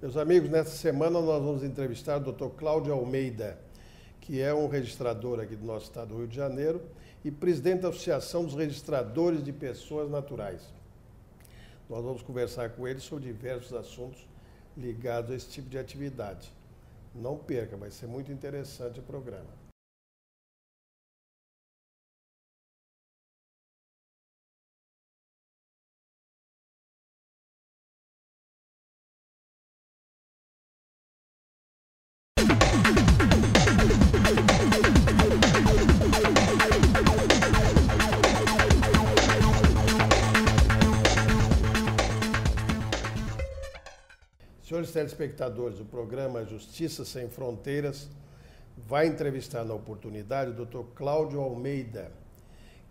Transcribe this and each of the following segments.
Meus amigos, nesta semana nós vamos entrevistar o Dr. Cláudio Almeida, que é um registrador aqui do nosso estado do Rio de Janeiro e presidente da Associação dos Registradores de Pessoas Naturais. Nós vamos conversar com ele sobre diversos assuntos ligados a esse tipo de atividade. Não perca, vai ser muito interessante o programa. Senhores telespectadores, o programa Justiça Sem Fronteiras vai entrevistar na oportunidade o Dr. Cláudio Almeida,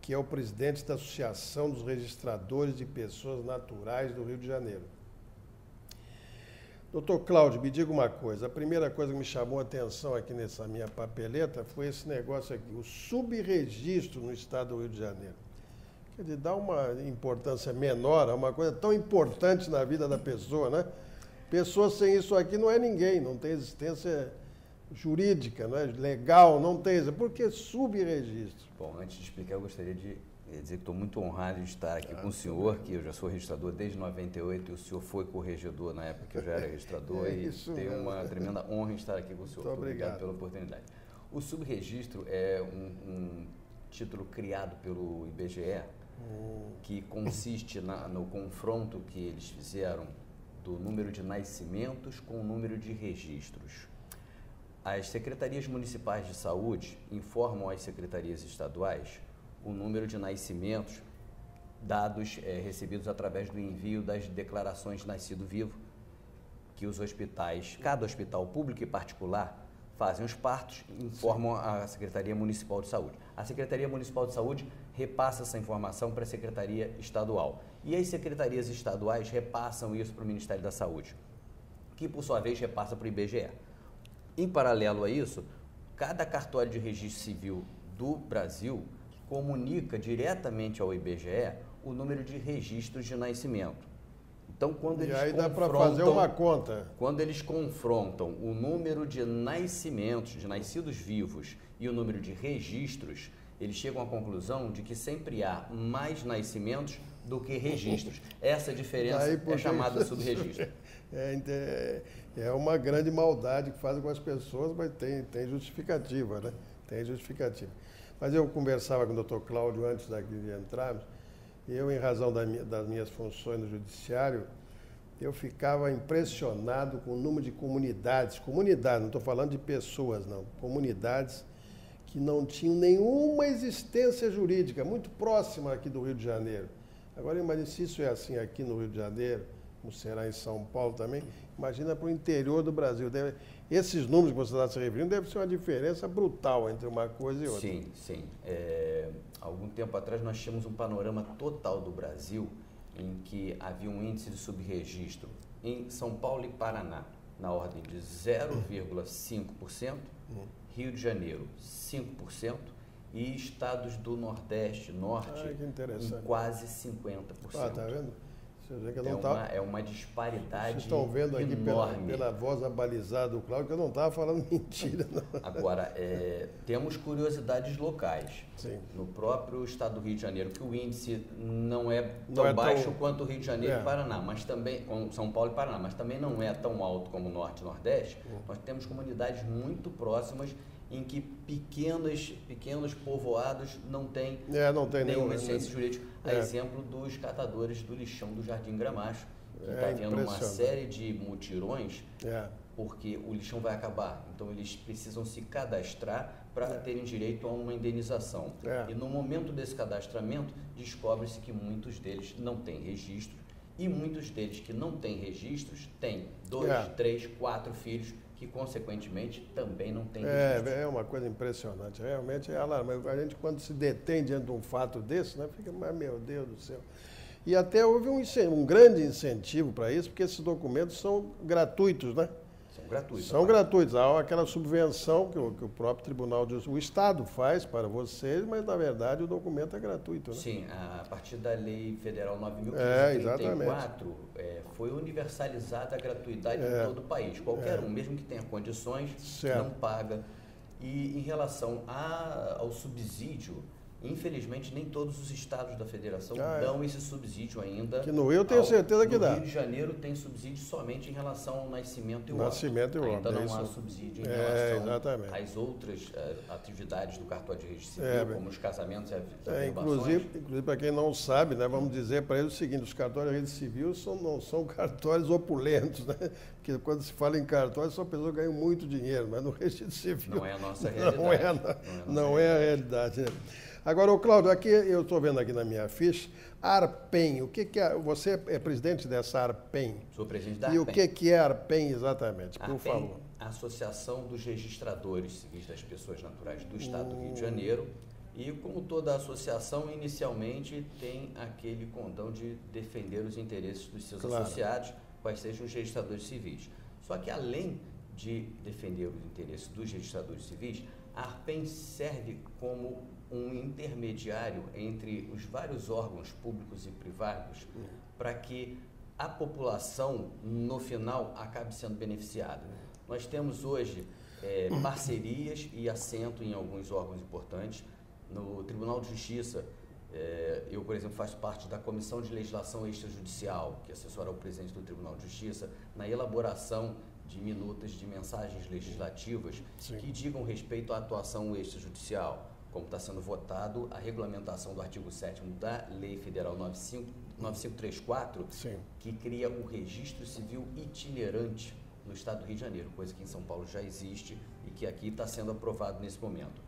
que é o presidente da Associação dos Registradores de Pessoas Naturais do Rio de Janeiro. Doutor Cláudio, me diga uma coisa, a primeira coisa que me chamou a atenção aqui nessa minha papeleta foi esse negócio aqui, o subregistro no estado do Rio de Janeiro. Quer dizer, dá uma importância menor a uma coisa tão importante na vida da pessoa, né? Pessoas sem isso aqui não é ninguém, não tem existência jurídica, não é legal, não tem isso. Por que subregistro? Bom, antes de explicar, eu gostaria de dizer que estou muito honrado de estar aqui com o senhor, que eu já sou registrador desde 98 e o senhor foi corregedor na época que eu já era registrador e tenho uma tremenda honra em estar aqui com o senhor. Muito obrigado pela oportunidade. O subregistro é um título criado pelo IBGE que consiste no confronto que eles fizeram do número de nascimentos com o número de registros. As secretarias municipais de saúde informam às secretarias estaduais o número de nascimentos, dados recebidos através do envio das declarações de nascido vivo, que os hospitais, cada hospital público e particular, fazem os partos e informam a Secretaria Municipal de Saúde. A Secretaria Municipal de Saúde repassa essa informação para a Secretaria Estadual. E as secretarias estaduais repassam isso para o Ministério da Saúde, que por sua vez repassa para o IBGE. Em paralelo a isso, cada cartório de registro civil do Brasil comunica diretamente ao IBGE o número de registros de nascimento. Então, quando eles aí dá para fazer uma conta. Quando eles confrontam o número de nascimentos, de nascidos vivos e o número de registros, eles chegam à conclusão de que sempre há mais nascimentos do que registros. Essa diferença é chamada subregistro. É uma grande maldade que fazem com as pessoas, mas tem justificativa, né? Tem justificativa. Mas eu conversava com o Dr. Cláudio antes de entrarmos, e eu, em razão das minhas funções no judiciário, eu ficava impressionado com o número de comunidades, não estou falando de pessoas, não, comunidades que não tinham nenhuma existência jurídica, muito próxima aqui do Rio de Janeiro. Agora, imagine se isso é assim aqui no Rio de Janeiro, como será em São Paulo também, imagina para o interior do Brasil. Esses números que você está se referindo deve ser uma diferença brutal entre uma coisa e outra. Sim, sim. Algum tempo atrás nós tínhamos um panorama total do Brasil em que havia um índice de subregistro em São Paulo e Paraná, na ordem de 0,5%, Rio de Janeiro 5% e estados do Nordeste, Norte, em quase 50%. Ah, tá vendo? É uma disparidade. Vocês estão vendo aqui enorme. pela voz abalizada do Cláudio que eu não estava falando mentira, não. Agora, temos curiosidades locais. Sim. No próprio estado do Rio de Janeiro, que o índice não é tão baixo quanto o Rio de Janeiro e Paraná, mas também, como São Paulo e Paraná, mas também não é tão alto como o Norte e Nordeste. Nós temos comunidades muito próximas em que pequenos povoados não têm nenhuma existência jurídica. A exemplo dos catadores do lixão do Jardim Gramacho, que está tendo uma série de mutirões, porque o lixão vai acabar. Então, eles precisam se cadastrar para terem direito a uma indenização. E no momento desse cadastramento, descobre-se que muitos deles não têm registro, e muitos deles que não têm registros têm 2, 3, 4 filhos, que, consequentemente, também não tem registro. É uma coisa impressionante, realmente é alarmante. A gente, quando se detém diante de um fato desse, né, fica, mas, meu Deus do céu. E até houve um grande incentivo para isso, porque esses documentos são gratuitos, né? gratuitos. São gratuitos. Há aquela subvenção que o próprio Tribunal de Justiça, o Estado faz para vocês, mas na verdade o documento é gratuito, né? Sim, a partir da Lei Federal 9.534, foi universalizada a gratuidade em todo o país. Qualquer um, mesmo que tenha condições, não paga. E em relação ao subsídio, infelizmente, nem todos os estados da federação dão esse subsídio ainda. Que no Rio eu tenho certeza que dá. No Rio de Janeiro tem subsídio somente em relação ao nascimento e o óbito. Ainda não há subsídio em relação às outras atividades do cartório de registro civil, como os casamentos e as averbações. Inclusive, para quem não sabe, né, vamos dizer para ele o seguinte, os cartórios de registro civil não são cartórios opulentos, né? Porque quando se fala em cartório, são pessoas que ganham muito dinheiro, mas no registro civil... Não é a nossa realidade. Não é a realidade, né? Agora, Cláudio, aqui eu estou vendo aqui na minha ficha, ARPEN, o que é? Você é presidente dessa ARPEN? Sou presidente da ARPEN. E o que é ARPEN exatamente, por favor? A Associação dos Registradores Civis das Pessoas Naturais do Estado do Rio de Janeiro. E como toda associação, inicialmente tem aquele condão de defender os interesses dos seus associados, quais sejam os registradores civis. Só que além de defender os interesses dos registradores civis, a ARPEN serve como um intermediário entre os vários órgãos públicos e privados para que a população, no final, acabe sendo beneficiada. Nós temos hoje parcerias e assento em alguns órgãos importantes. No Tribunal de Justiça, eu, por exemplo, faço parte da Comissão de Legislação Extrajudicial, que assessora o presidente do Tribunal de Justiça, na elaboração de minutas de mensagens legislativas que digam respeito à atuação extrajudicial, como está sendo votado a regulamentação do artigo 7º da Lei Federal 9534, que cria o registro civil itinerante no Estado do Rio de Janeiro, coisa que em São Paulo já existe e que aqui está sendo aprovado nesse momento.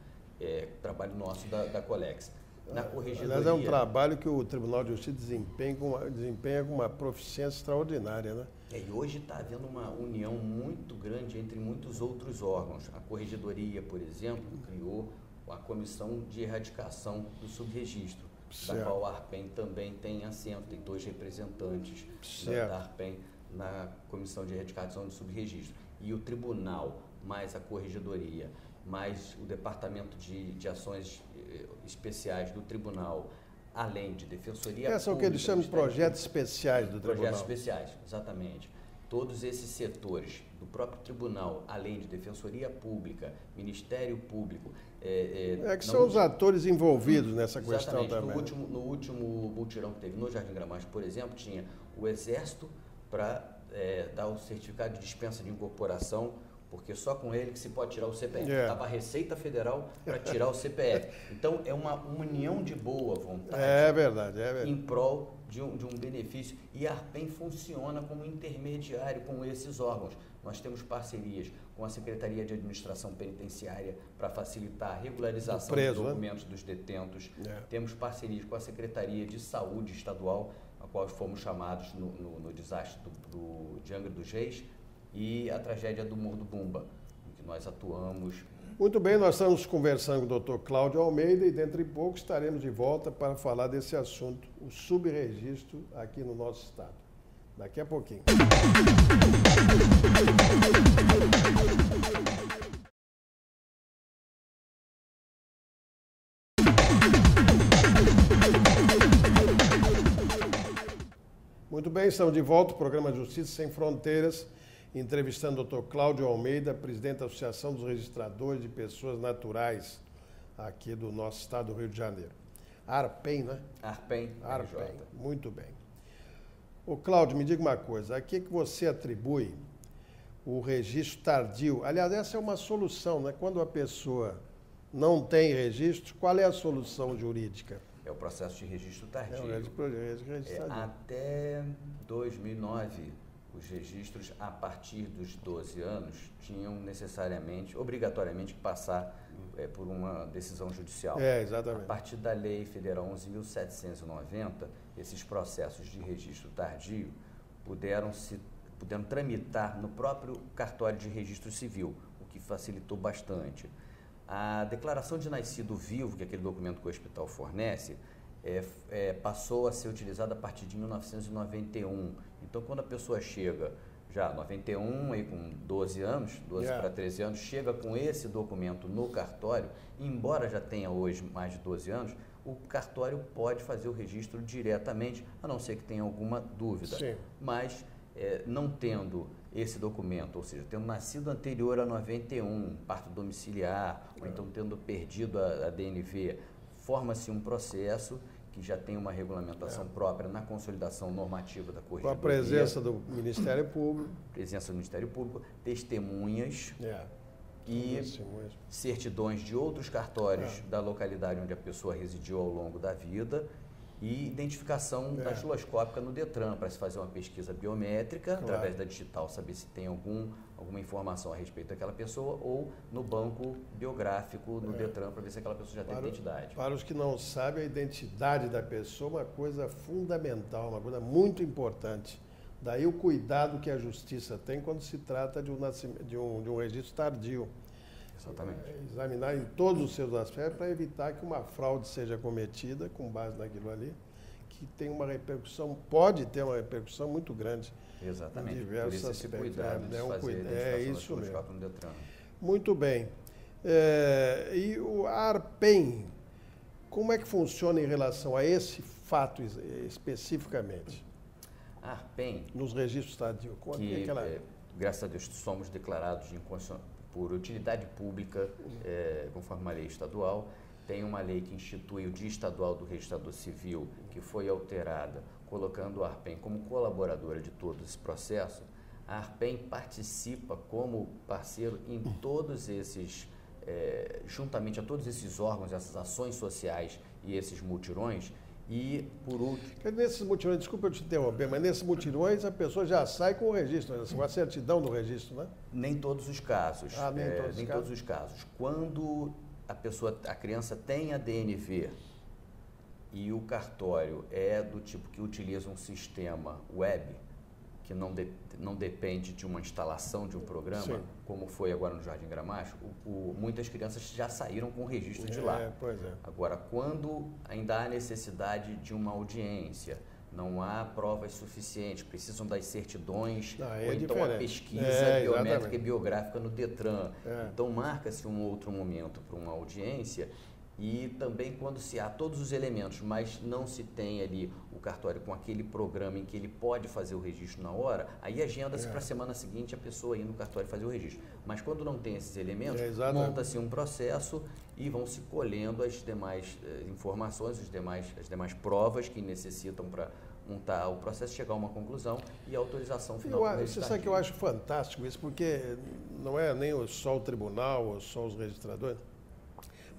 Trabalho nosso da Colex. Na corregedoria... Aliás, é um trabalho que o Tribunal de Justiça desempenha com uma proficiência extraordinária, né? E hoje está havendo uma união muito grande entre muitos outros órgãos. A Corregedoria, por exemplo, criou a Comissão de Erradicação do Subregistro, da qual a ARPEN também tem assento, tem 2 representantes da ARPEN na Comissão de Erradicação do Subregistro. E o Tribunal, mais a Corregedoria, mais o Departamento de Ações Especiais do Tribunal, além de Defensoria são o que eles chamam de projetos especiais do Tribunal. Projetos especiais, exatamente. Todos esses setores do próprio Tribunal, além de Defensoria Pública, Ministério Público... que são os atores envolvidos nessa questão também. No último mutirão que teve no Jardim Gramacho, por exemplo, tinha o Exército para dar o certificado de dispensa de incorporação, porque só com ele que se pode tirar o CPF. Estava a Receita Federal para tirar o CPF. Então, é uma união de boa vontade. É verdade. Em prol de um benefício. E a ARPEN funciona como intermediário com esses órgãos. Nós temos parcerias com a Secretaria de Administração Penitenciária para facilitar a regularização dos documentos dos detentos. Temos parcerias com a Secretaria de Saúde Estadual, a qual fomos chamados no desastre de Angra dos Reis, e a tragédia do Morro do Bumba, em que nós atuamos. Muito bem, nós estamos conversando com o Dr. Cláudio Almeida e dentro de pouco estaremos de volta para falar desse assunto, o subregistro aqui no nosso estado. Daqui a pouquinho. Muito bem, estamos de volta, o programa Justiça Sem Fronteiras, entrevistando o Dr. Cláudio Almeida, presidente da Associação dos Registradores de Pessoas Naturais, aqui do nosso estado do Rio de Janeiro. ARPEN, né? ARPEN. Muito bem. Ô, Cláudio, me diga uma coisa, a que você atribui o registro tardio? Aliás, essa é uma solução, né? Quando a pessoa não tem registro, qual é a solução jurídica? É o processo de registro tardio. Até 2009, os registros a partir dos 12 anos tinham necessariamente, obrigatoriamente, que passar por uma decisão judicial. Exatamente. A partir da Lei Federal 11.790, esses processos de registro tardio puderam tramitar no próprio cartório de registro civil, o que facilitou bastante. A declaração de nascido vivo, que é aquele documento que o hospital fornece, passou a ser utilizada a partir de 1991. Então, quando a pessoa chega já 91, aí com 12 anos, 12 para 13 anos, chega com esse documento no cartório, embora já tenha hoje mais de 12 anos, o cartório pode fazer o registro diretamente, a não ser que tenha alguma dúvida. Sim. Mas não tendo esse documento, ou seja, tendo nascido anterior a 91, parto domiciliar, ou então tendo perdido a DNV, forma-se um processo que já tem uma regulamentação própria na consolidação normativa da Corregedoria. Com a presença do Ministério Público. Presença do Ministério Público, testemunhas e certidões de outros cartórios da localidade onde a pessoa residiu ao longo da vida e identificação datiloscópica no DETRAN, para se fazer uma pesquisa biométrica, através da digital, saber se tem alguma informação a respeito daquela pessoa, ou no banco biográfico no DETRAN, para ver se aquela pessoa já tem identidade. Para os que não sabem, a identidade da pessoa é uma coisa fundamental, uma coisa muito importante. Daí o cuidado que a Justiça tem quando se trata de um registro tardio. Exatamente. Examinar em todos os seus aspectos para evitar que uma fraude seja cometida com base naquilo ali, que tem uma repercussão, pode ter uma repercussão muito grande. Exatamente. Em diversos Por isso esse aspectos. cuidado de fazer isso mesmo. no DETRAN. Muito bem. E o ARPEN, como é que funciona em relação a esse fato especificamente? A ARPEN, nos registros tardios, graças a Deus, somos declarados por utilidade pública, conforme uma lei estadual. Tem uma lei que institui o Dia Estadual do Registrador Civil, que foi alterada, colocando a ARPEN como colaboradora de todo esse processo. A ARPEN participa como parceiro em todos esses, juntamente a todos esses órgãos, essas ações sociais e esses mutirões. E, por último... Nesses mutirões, desculpa eu te interromper, mas nesses mutirões a pessoa já sai com o registro, com a certidão do registro, né? Nem todos os casos. Nem todos os casos. Quando a criança tem a DNV e o cartório é do tipo que utiliza um sistema web, que não depende de uma instalação de um programa, como foi agora no Jardim Gramacho, muitas crianças já saíram com o registro de lá. Agora, quando ainda há necessidade de uma audiência, não há provas suficientes, precisam das certidões, ou então a pesquisa biométrica e biográfica no DETRAN. Então, marca-se um outro momento para uma audiência. E também quando se há todos os elementos, mas não se tem ali o cartório com aquele programa em que ele pode fazer o registro na hora, aí agenda-se para a semana seguinte a pessoa ir no cartório fazer o registro. Mas quando não tem esses elementos, monta-se um processo e vão se colhendo as demais informações, as demais provas que necessitam para montar o processo, chegar a uma conclusão e a autorização final. Você sabe que eu acho fantástico isso, porque não é nem só o tribunal ou só os registradores,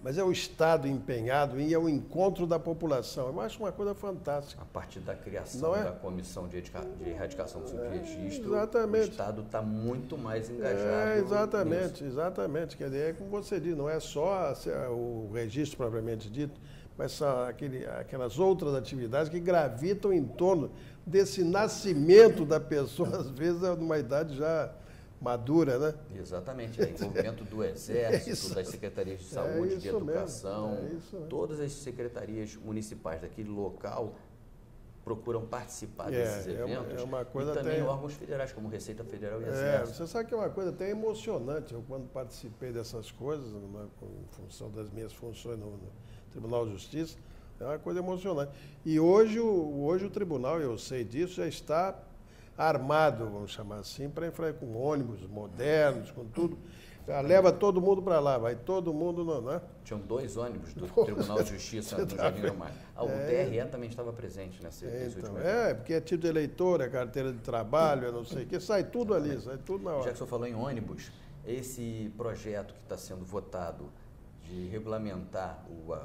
mas é o Estado empenhado em ir ao encontro da população. Eu acho uma coisa fantástica. A partir da criação da Comissão de Erradicação do Subregistro, o Estado está muito mais engajado nisso. Exatamente. Quer dizer, é como você diz, não é só o registro propriamente dito, mas são aquelas outras atividades que gravitam em torno desse nascimento da pessoa, às vezes numa idade já madura, né? Exatamente, envolvimento do Exército, das secretarias de saúde, de educação, todas as secretarias municipais daquele local procuram participar desses eventos, e também órgãos federais, como Receita Federal e Exército. Você sabe que é uma coisa até emocionante. Eu, quando participei dessas coisas, em função das minhas funções no Tribunal de Justiça, é uma coisa emocionante. E hoje o tribunal, eu sei disso, já está armado, vamos chamar assim, para enfrentar com ônibus modernos, com tudo. Já leva todo mundo para lá, vai todo mundo, não é? Tinham 2 ônibus do Tribunal de Justiça no Jardim Gramacho. O TRE também estava presente nesse último evento. Porque é título de eleitor, é carteira de trabalho, é não sei o quê, sai tudo ali, sai tudo na hora. Já que o senhor falou em ônibus, esse projeto que está sendo votado de regulamentar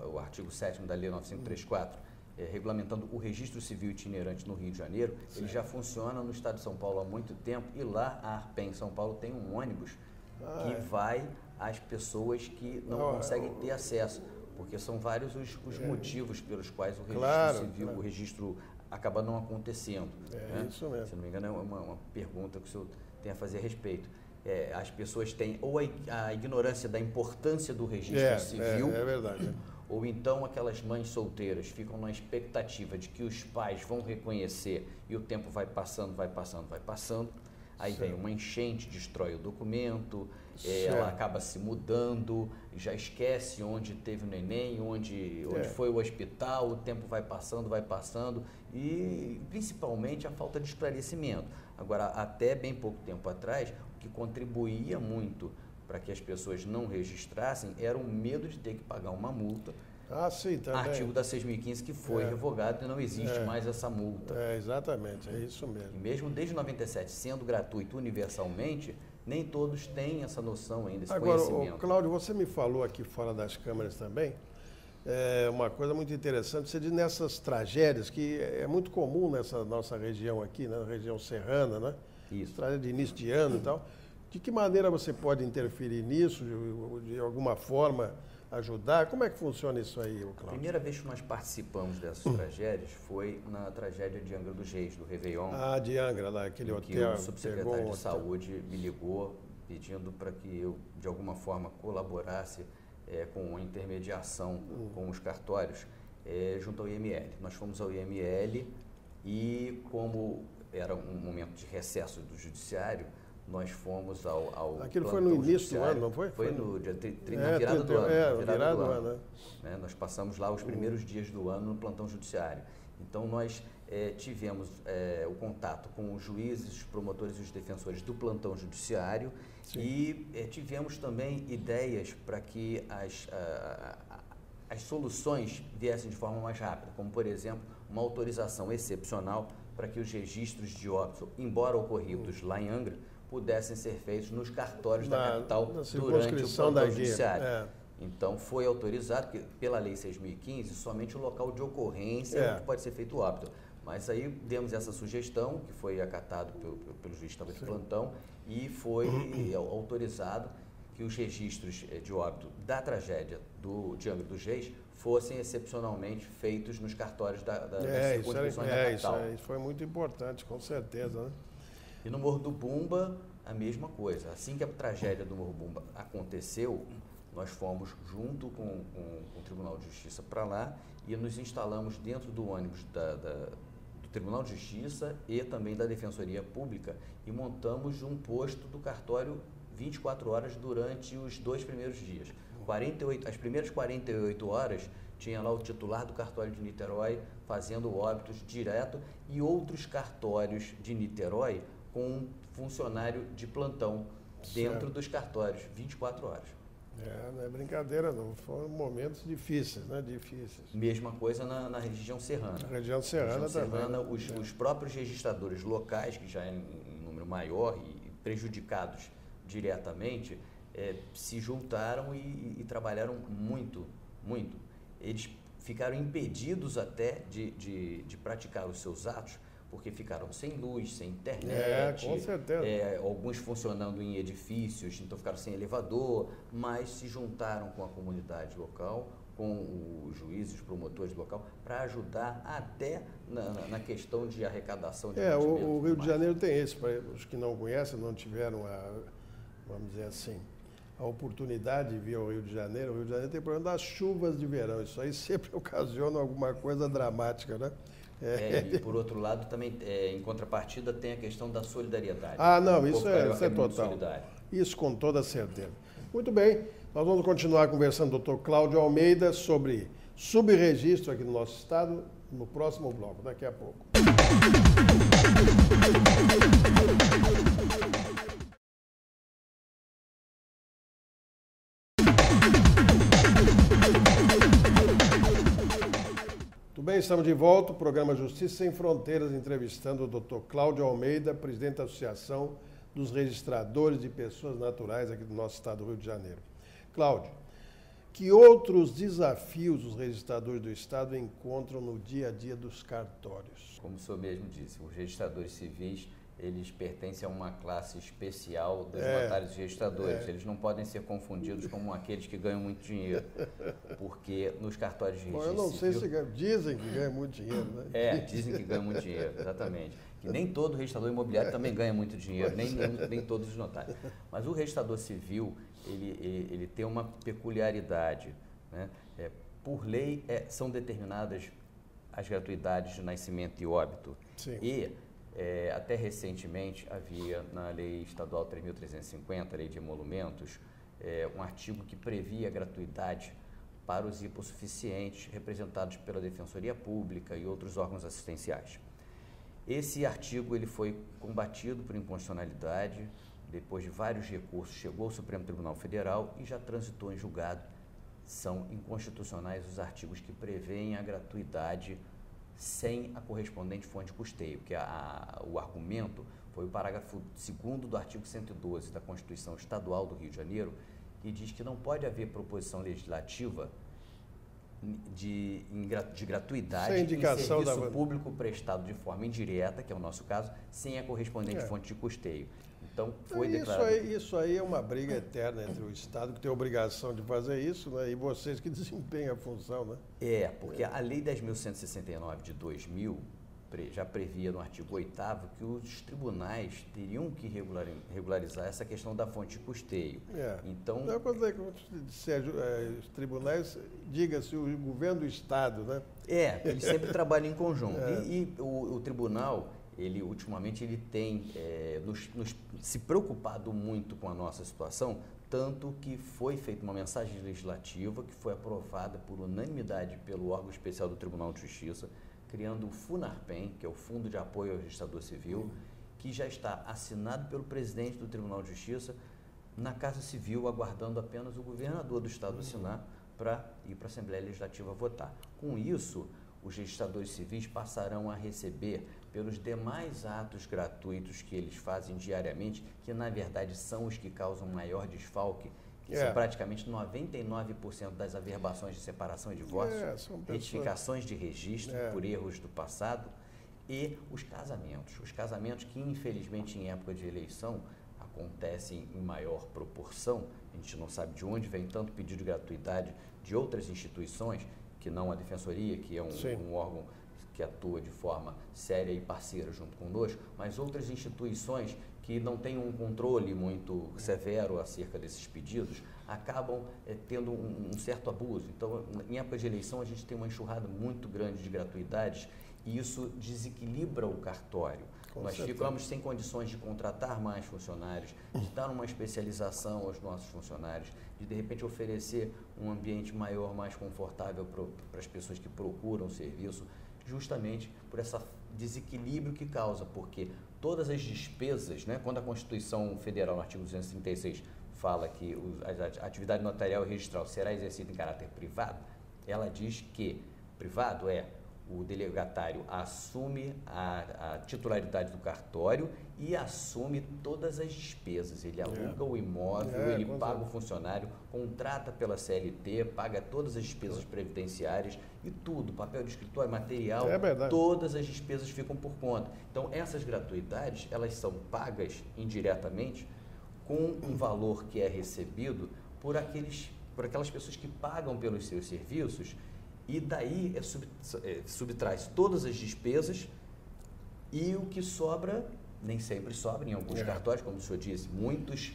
o artigo 7º da Lei 9534, regulamentando o registro civil itinerante no Rio de Janeiro, ele já funciona no estado de São Paulo há muito tempo, e lá a ARPEN em São Paulo tem um ônibus que vai às pessoas que não conseguem ter acesso, porque são vários os motivos pelos quais o registro civil, o registro acaba não acontecendo. Isso mesmo. Se não me engano, é uma pergunta que o senhor tem a fazer a respeito. As pessoas têm ou a ignorância da importância do registro civil, é verdade. Ou então aquelas mães solteiras ficam na expectativa de que os pais vão reconhecer e o tempo vai passando. Aí vem uma enchente, destrói o documento, Certo. ela acaba se mudando, já esquece onde teve o neném, onde foi o hospital, o tempo vai passando e principalmente a falta de esclarecimento. Agora, até bem pouco tempo atrás, o que contribuía muito para que as pessoas não registrassem era o medo de ter que pagar uma multa. Sim, também. Artigo da 6.015 que foi revogado e não existe mais essa multa. Exatamente, é isso mesmo. E mesmo desde 97, sendo gratuito universalmente, nem todos têm essa noção ainda, esse conhecimento. Agora, Cláudio, você me falou aqui fora das câmeras também, uma coisa muito interessante, você diz nessas tragédias, que é muito comum nessa nossa região aqui, na região serrana, né? Isso. Tragédia de início de ano e tal. De que maneira você pode interferir nisso, de alguma forma ajudar? Como é que funciona isso aí, Cláudio? A primeira vez que nós participamos dessas tragédias foi na tragédia de Angra dos Reis, do Réveillon. De Angra, lá, aquele hotel. Que o subsecretário de Saúde me ligou pedindo para que eu, de alguma forma, colaborasse com a intermediação com os cartórios junto ao IML. Nós fomos ao IML e, como era um momento de recesso do judiciário, nós fomos ao Aquilo foi no início do ano, não foi? Foi no dia na virada do ano. Virada do ano. Nós passamos lá os primeiros dias do ano no plantão judiciário. Então, nós tivemos o contato com os juízes, os promotores e os defensores do plantão judiciário. Sim. E tivemos também ideias para que as soluções viessem de forma mais rápida, como, por exemplo, uma autorização excepcional para que os registros de óbito, embora ocorridos lá em Angra, pudessem ser feitos nos cartórios da capital durante o plantão judiciário. Então, foi autorizado, que, pela Lei 6.015, somente o local de ocorrência é onde pode ser feito o óbito. Mas aí demos essa sugestão, que foi acatado pelo juiz de plantão, e foi autorizado que os registros de óbito da tragédia de Angra dos Reis fossem excepcionalmente feitos nos cartórios das circunscrições da capital. Isso foi muito importante, com certeza, né? E no Morro do Bumba, a mesma coisa. Assim que a tragédia do Morro Bumba aconteceu, nós fomos junto com o Tribunal de Justiça para lá e nos instalamos dentro do ônibus do Tribunal de Justiça e também da Defensoria Pública e montamos um posto do cartório 24 horas durante os 2 primeiros dias. As primeiras 48 horas tinha lá o titular do cartório de Niterói fazendo óbitos direto e outros cartórios de Niterói com um funcionário de plantão dentro dos cartórios, 24 horas. Não é brincadeira não, foram momentos difíceis, né? Difíceis. Mesma coisa na região serrana. Na região serrana também. Os próprios registradores locais, que já é em número maior e prejudicados diretamente, se juntaram e trabalharam muito, muito. Eles ficaram impedidos até de praticar os seus atos, porque ficaram sem luz, sem internet, com certeza. Alguns funcionando em edifícios, então ficaram sem elevador, mas se juntaram com a comunidade local, com os juízes, os promotores do local, para ajudar até na questão de arrecadação de o Rio de Janeiro tem esse, para os que não conhecem, não tiveram, vamos dizer assim, a oportunidade de vir ao Rio de Janeiro. O Rio de Janeiro tem problema das chuvas de verão, isso aí sempre ocasiona alguma coisa dramática, né? E por outro lado, também, em contrapartida, tem a questão da solidariedade. Isso é total. Isso com toda certeza. Muito bem, nós vamos continuar conversando com o Dr. Cláudio Almeida sobre subregistro aqui no nosso estado, no próximo bloco, daqui a pouco. Tudo bem, estamos de volta, o programa Justiça Sem Fronteiras, entrevistando o Dr. Cláudio Almeida, presidente da Associação dos Registradores de Pessoas Naturais aqui do nosso estado do Rio de Janeiro. Cláudio, que outros desafios os registradores do estado encontram no dia a dia dos cartórios? Como o senhor mesmo disse, os registradores civis, eles pertencem a uma classe especial dos notários e registradores. Eles não podem ser confundidos como aqueles que ganham muito dinheiro, porque nos cartórios de registro eu não sei se dizem que ganham muito dinheiro, né? Dizem que ganham muito dinheiro, exatamente. Que nem todo registrador imobiliário também ganha muito dinheiro, nem todos os notários. Mas o registrador civil, ele tem uma peculiaridade, né? Por lei, são determinadas as gratuidades de nascimento e óbito. Sim. E Até recentemente havia na Lei Estadual 3.350, Lei de Emolumentos, um artigo que previa gratuidade para os hipossuficientes representados pela Defensoria Pública e outros órgãos assistenciais. Esse artigo ele foi combatido por inconstitucionalidade, depois de vários recursos, chegou ao Supremo Tribunal Federal e já transitou em julgado. São inconstitucionais os artigos que prevêem a gratuidade sem a correspondente fonte de custeio, que o argumento foi o parágrafo 2º do artigo 112 da Constituição Estadual do Rio de Janeiro, que diz que não pode haver proposição legislativa de gratuidade em serviço público prestado de forma indireta, que é o nosso caso, sem a correspondente fonte de custeio. Então, foi declarado... Isso aí é uma briga eterna entre o Estado, que tem a obrigação de fazer isso, né, e vocês que desempenham a função, né? Porque a Lei 10.169 de 2000 já previa no artigo 8º que os tribunais teriam que regularizar essa questão da fonte de custeio. Então, Sérgio, os tribunais, diga-se, o governo do Estado, né? Eles sempre trabalham em conjunto. E o tribunal, ultimamente, ele tem se preocupado muito com a nossa situação, tanto que foi feita uma mensagem legislativa que foi aprovada por unanimidade pelo órgão especial do Tribunal de Justiça, criando o FUNARPEM, que é o Fundo de Apoio ao Registrador Civil, que já está assinado pelo presidente do Tribunal de Justiça na Casa Civil, aguardando apenas o governador do Estado assinar para ir para a Assembleia Legislativa votar. Com isso, os registradores civis passarão a receber pelos demais atos gratuitos que eles fazem diariamente, que na verdade são os que causam maior desfalque, que são praticamente 99% das averbações de separação e divórcio, retificações de registro por erros do passado e os casamentos. Os casamentos que, infelizmente, em época de eleição, acontecem em maior proporção. A gente não sabe de onde vem tanto pedido de gratuidade de outras instituições, que não a Defensoria, que é um órgão que atua de forma séria e parceira junto conosco, mas outras instituições que não têm um controle muito severo acerca desses pedidos, acabam tendo um certo abuso. Então, em época de eleição, a gente tem uma enxurrada muito grande de gratuidades e isso desequilibra o cartório. Nós ficamos sem condições de contratar mais funcionários, de dar uma especialização aos nossos funcionários, de repente oferecer um ambiente maior, mais confortável para as pessoas que procuram o serviço, justamente por esse desequilíbrio que causa, porque todas as despesas, né, quando a Constituição Federal, no artigo 236, fala que a atividade notarial e registral será exercida em caráter privado, ela diz que privado o delegatário assume a titularidade do cartório e assume todas as despesas. Ele aluga o imóvel, ele paga o funcionário, contrata pela CLT, paga todas as despesas previdenciárias e tudo, papel de escritório, material, todas as despesas ficam por conta. Então, essas gratuidades, elas são pagas indiretamente com um valor que é recebido por aquelas pessoas que pagam pelos seus serviços. E daí subtraz todas as despesas e o que sobra, nem sempre sobra, em alguns cartórios, como o senhor disse, muitos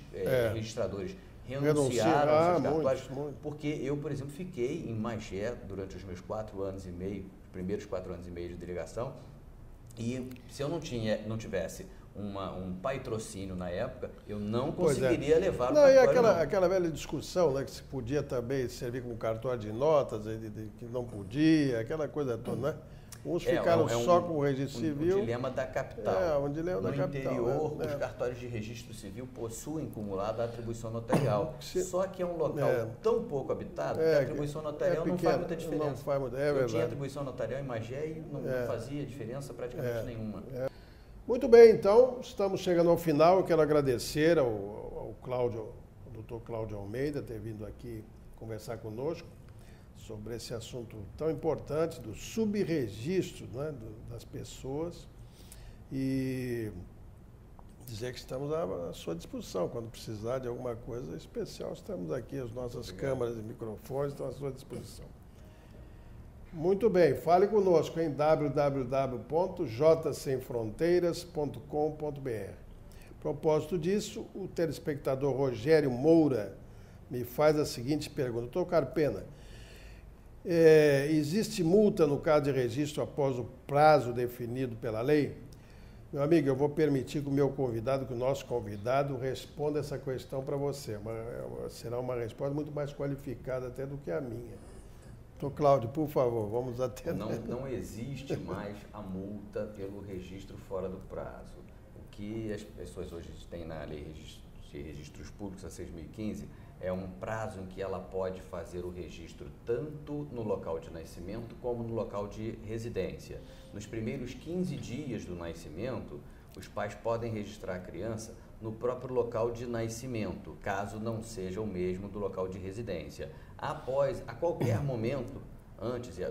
registradores renunciaram aos seus cartórios, porque eu, por exemplo, fiquei em Magé durante os meus 4 anos e meio, os primeiros 4 anos e meio de delegação, e se eu não tivesse um patrocínio na época, eu não conseguiria levar o cartório. E aquela velha discussão, né, que se podia também servir como cartório de notas, que não podia, aquela coisa toda, né? Uns ficaram só com o registro civil. Um dilema da capital. Um dilema da capital. No interior, os cartórios de registro civil possuem cumulado a atribuição notarial. Só que é um local tão pouco habitado que a atribuição notarial não faz muita diferença. Não faz muita, eu tinha atribuição notarial em Magé e não fazia diferença praticamente nenhuma. Muito bem, então, estamos chegando ao final. Eu quero agradecer ao doutor Cláudio Almeida ter vindo aqui conversar conosco sobre esse assunto tão importante do subregistro, né, das pessoas, e dizer que estamos à sua disposição. Quando precisar de alguma coisa especial, estamos aqui, as nossas câmaras e microfones estão à sua disposição. Muito bem, fale conosco em www.jsemfronteiras.com.br. A propósito disso, o telespectador Rogério Moura me faz a seguinte pergunta: doutor Carpena, existe multa no caso de registro após o prazo definido pela lei? Meu amigo, eu vou permitir que o meu convidado, que o nosso convidado, responda essa questão para você. Será uma resposta muito mais qualificada até do que a minha. Então, Cláudio, por favor, vamos atender. Não existe mais a multa pelo registro fora do prazo. O que as pessoas hoje têm na Lei de Registros Públicos, a 6.015, é um prazo em que ela pode fazer o registro tanto no local de nascimento como no local de residência. Nos primeiros 15 dias do nascimento, os pais podem registrar a criança no próprio local de nascimento, caso não seja o mesmo do local de residência. A qualquer momento,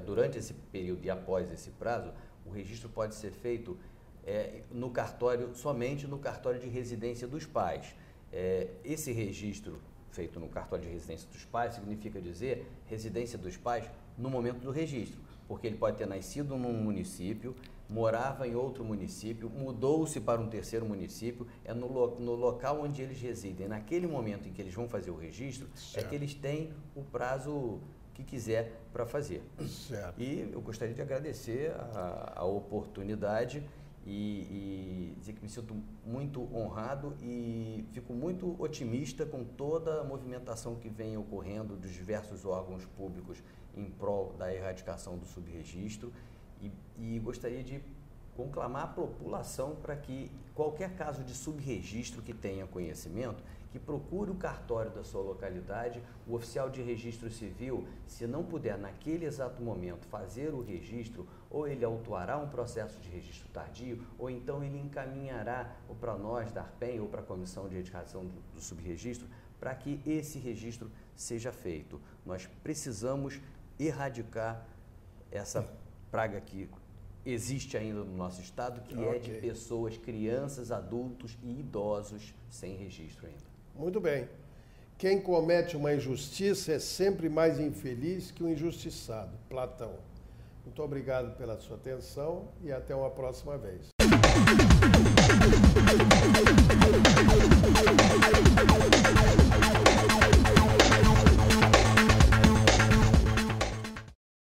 durante esse período e após esse prazo, o registro pode ser feito no cartório, somente no cartório de residência dos pais. Esse registro feito no cartório de residência dos pais significa dizer residência dos pais no momento do registro, porque ele pode ter nascido num município, morava em outro município, mudou-se para um terceiro município, no local onde eles residem, naquele momento em que eles vão fazer o registro, certo, é que eles têm o prazo que quiser para fazer. Certo. E eu gostaria de agradecer a oportunidade e dizer que me sinto muito honrado e fico muito otimista com toda a movimentação que vem ocorrendo dos diversos órgãos públicos em prol da erradicação do subregistro e gostaria de conclamar a população para que qualquer caso de subregistro que tenha conhecimento, que procure o cartório da sua localidade, o oficial de registro civil, se não puder naquele exato momento fazer o registro, ou ele autuará um processo de registro tardio, ou então ele encaminhará ou para nós, da ARPEM, ou para a Comissão de Erradicação do Subregistro, para que esse registro seja feito. Nós precisamos erradicar essa praga que existe ainda no nosso estado, que é de pessoas, crianças, adultos e idosos sem registro ainda. Muito bem. Quem comete uma injustiça é sempre mais infeliz que o injustiçado. Platão. Muito obrigado pela sua atenção e até uma próxima vez.